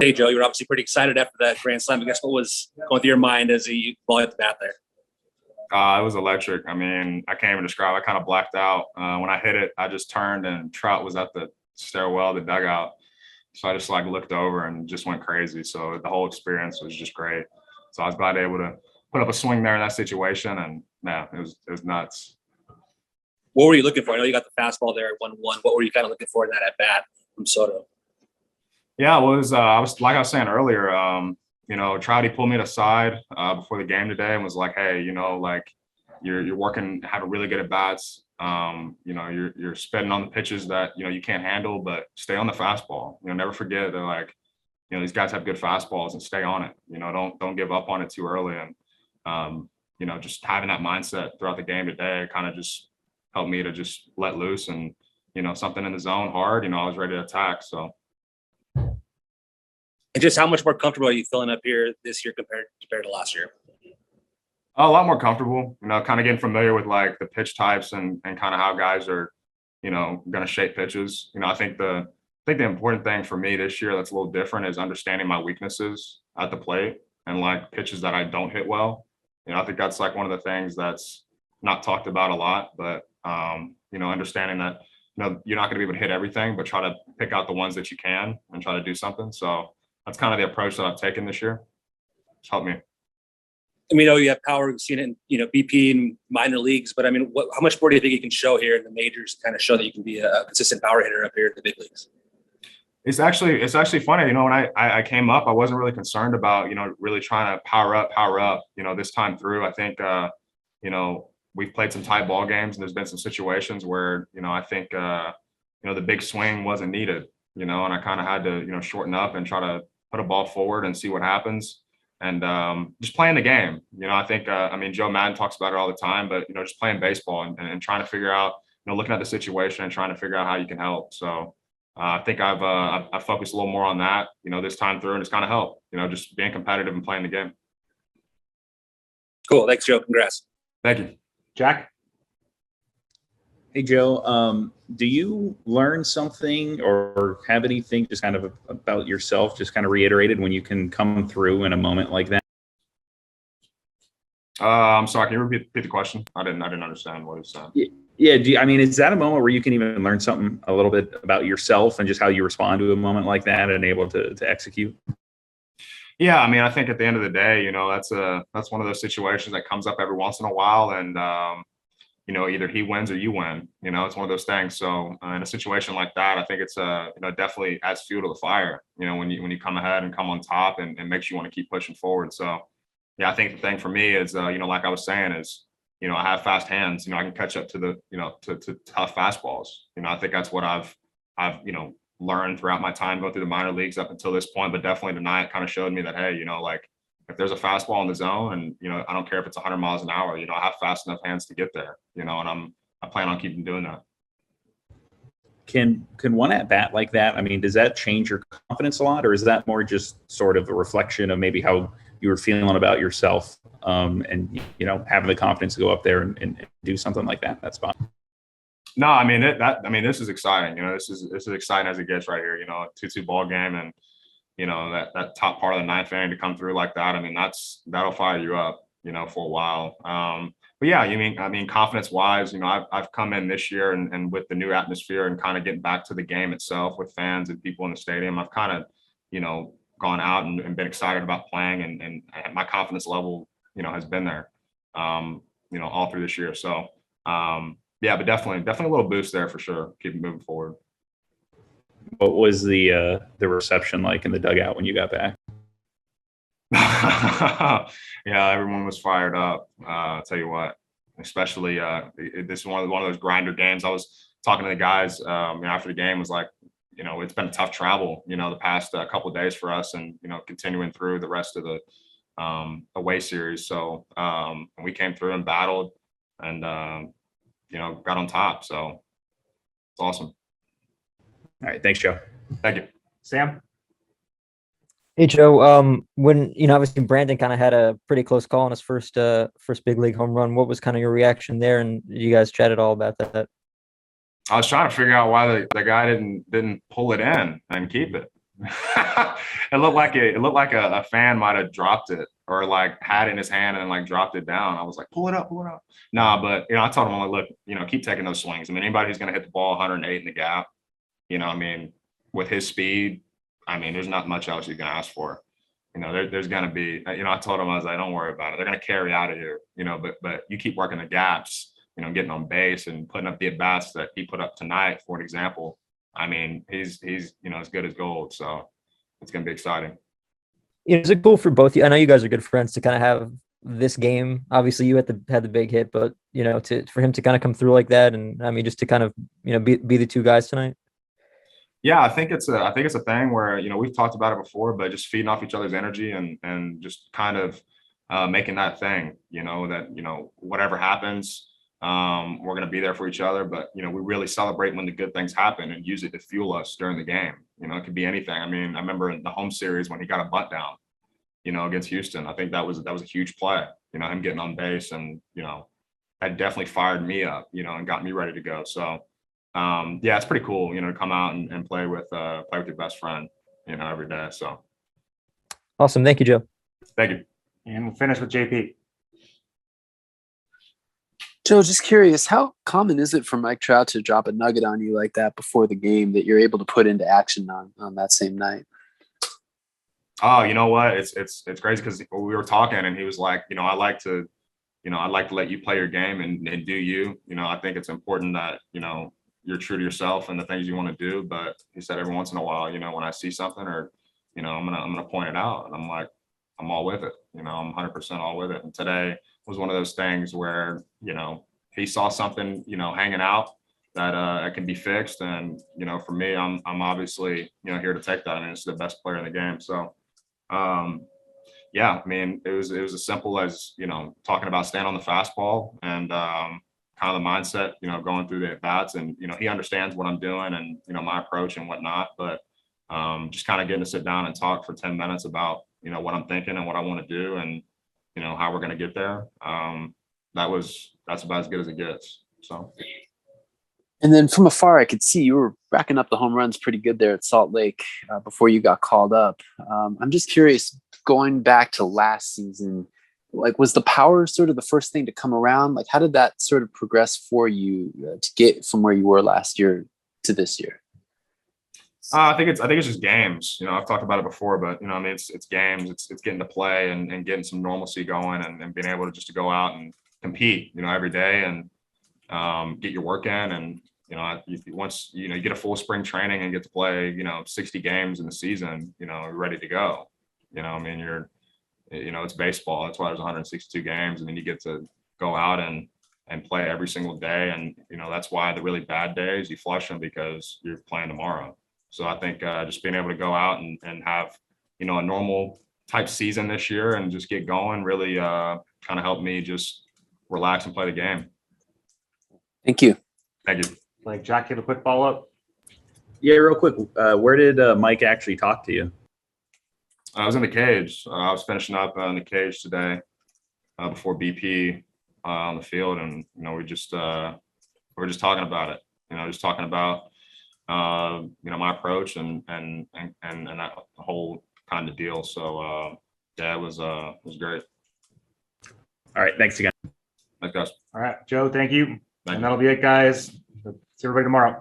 Hey, Joe, you were obviously pretty excited after that grand slam. I guess what was going through your mind as you ball hit the bat there? It was electric. I mean, I can't even describe. I kind of blacked out. When I hit it, I just turned and Trout was at the stairwell, the dugout. So I just like looked over and just went crazy. So the whole experience was just great. So I was glad able to put up a swing there in that situation. And yeah, it was nuts. What were you looking for? I know you got the fastball there at 1-1. What were you kind of looking for in that at bat from Soto? Yeah, well, I was like I was saying earlier, Trouty pulled me aside before the game today and was like, hey, like you're working, having really good at bats. You're spitting on the pitches that, you can't handle, but stay on the fastball. Never forget that, like, these guys have good fastballs and stay on it. Don't give up on it too early. And, just having that mindset throughout the game today kind of just helped me to just let loose and, something in the zone hard, I was ready to attack. So. And just how much more comfortable are you feeling up here this year compared to last year? A lot more comfortable, kind of getting familiar with like the pitch types and kind of how guys are, going to shape pitches. I think the important thing for me this year that's a little different is understanding my weaknesses at the plate and like pitches that I don't hit well. I think that's like one of the things that's not talked about a lot, but understanding that, you're not going to be able to hit everything, but try to pick out the ones that you can and try to do something. So that's kind of the approach that I've taken this year. It's helped me. I mean, you have power. We've seen it in, BP and minor leagues, but I mean, how much more do you think you can show here in the majors to kind of show that you can be a consistent power hitter up here in the big leagues? It's actually funny. When I came up, I wasn't really concerned about, really trying to power up, this time through. I think, we've played some tight ball games and there's been some situations where, I think, the big swing wasn't needed, and I kind of had to, shorten up and try to put a ball forward and see what happens. And just playing the game, I think, Joe Madden talks about it all the time, but, just playing baseball and trying to figure out, looking at the situation and trying to figure out how you can help. So I think I've focused a little more on that, this time through, and it's kind of helped, just being competitive and playing the game. Cool. Thanks, Joe. Congrats. Thank you. Jack? Hey, Joe, do you learn something or have anything just kind of about yourself just kind of reiterated when you can come through in a moment like that? I'm sorry, can you repeat the question? I didn't understand what you said. Yeah. Is that a moment where you can even learn something a little bit about yourself and just how you respond to a moment like that and able to execute? Yeah, I think at the end of the day, that's one of those situations that comes up every once in a while, and either he wins or you win. It's one of those things. So in a situation like that, I think it's definitely adds fuel to the fire. When you come ahead and come on top and makes you want to keep pushing forward. So yeah, I think the thing for me is like I was saying is I have fast hands. I can catch up to the to tough fastballs. I think that's what I've learned throughout my time going through the minor leagues up until this point. But definitely tonight kind of showed me that hey, like if there's a fastball in the zone and, I don't care if it's 100 miles an hour, I have fast enough hands to get there, and I plan on keeping doing that. Can one at bat like that, does that change your confidence a lot, or is that more just sort of a reflection of maybe how you were feeling about yourself and, having the confidence to go up there and do something like that? That's fine. No, this is exciting. This is exciting as it gets right here, a 2-2 ball game and, that top part of the ninth inning to come through like that. That'll fire you up, for a while. But yeah, confidence wise, I've come in this year and with the new atmosphere and kind of getting back to the game itself with fans and people in the stadium, I've kind of, gone out and been excited about playing and my confidence level, has been there, all through this year. So, yeah, but definitely a little boost there for sure. Keep moving forward. What was the reception like in the dugout when you got back? Yeah, everyone was fired up. I'll tell you what, especially this is one of those grinder games. I was talking to the guys after the game, was like, it's been a tough travel, the past couple of days for us, and continuing through the rest of the away series. So we came through and battled, and got on top. So it's awesome. All right. Thanks, Joe. Thank you. Sam? Hey, Joe. When, obviously Brandon kind of had a pretty close call on his first big league home run, what was kind of your reaction there? And you guys chatted all about that? I was trying to figure out why the guy didn't pull it in and keep it. It looked like a fan might have dropped it or like had it in his hand and like dropped it down. I was like, pull it up. Nah, but I told him, I'm like, look, keep taking those swings. I mean, anybody who's going to hit the ball 108 in the gap, I mean, with his speed, I mean, there's not much else you can ask for. There's going to be, I told him, I was like, don't worry about it. They're going to carry out of here, but you keep working the gaps, getting on base and putting up the at bats that he put up tonight, for an example. I mean, he's as good as gold. So it's going to be exciting. Is it cool for both you? I know you guys are good friends to kind of have this game. Obviously, you had the big hit, but for him to kind of come through like that, and I mean, just to kind of be the two guys tonight. Yeah, I think it's a thing where we've talked about it before, but just feeding off each other's energy and just kind of making that thing. That whatever happens, we're going to be there for each other. But we really celebrate when the good things happen and use it to fuel us during the game. It could be anything. I mean, I remember in the home series when he got a bunt down, against Houston. I think that was a huge play. Him getting on base and that definitely fired me up. And got me ready to go. So. Yeah, it's pretty cool, to come out and play with your best friend, every day. So awesome. Thank you, Joe. Thank you. And we'll finish with JP. Joe, just curious, how common is it for Mike Trout to drop a nugget on you like that before the game that you're able to put into action on that same night? Oh, you know what? It's crazy because we were talking and he was like, I'd like to let you play your game and do you. I think it's important that, you're true to yourself and the things you want to do. But he said every once in a while, when I see something or, I'm gonna point it out. And I'm like, I'm all with it. I'm 100% all with it. And today was one of those things where, he saw something, hanging out that can be fixed. And, for me, I'm obviously, here to take that. I mean, it's the best player in the game. So, yeah, I mean, it was as simple as, talking about staying on the fastball and, kind of the mindset, going through the at bats and, he understands what I'm doing and, my approach and whatnot, but just kind of getting to sit down and talk for 10 minutes about, what I'm thinking and what I want to do and, how we're going to get there. That's about as good as it gets. So. And then from afar, I could see you were racking up the home runs pretty good there at Salt Lake before you got called up. I'm just curious, going back to last season, like, was the power sort of the first thing to come around? Like, how did that sort of progress for you to get from where you were last year to this year? I think it's just games. I've talked about it before, but I mean, it's games. It's getting to play and getting some normalcy going and being able to just go out and compete, every day and get your work in. And once you get a full spring training and get to play, 60 games in the season, you're ready to go. I mean, it's baseball. That's why there's 162 games, and then you get to go out and play every single day. And that's why the really bad days you flush them because you're playing tomorrow. So I think just being able to go out and have a normal type season this year and just get going really kind of helped me just relax and play the game. Thank you. Thank you. Like, Jack, you have a quick follow up. Yeah, real quick. Where did Mike actually talk to you? I was in the cage. I was finishing up in the cage today before BP on the field, and we were just talking about it. Just talking about my approach and that whole kind of deal. So yeah, it was great. All right, thanks again. Thanks, guys. All right, Joe, thank you. Thank you. That'll be it, guys. See everybody tomorrow.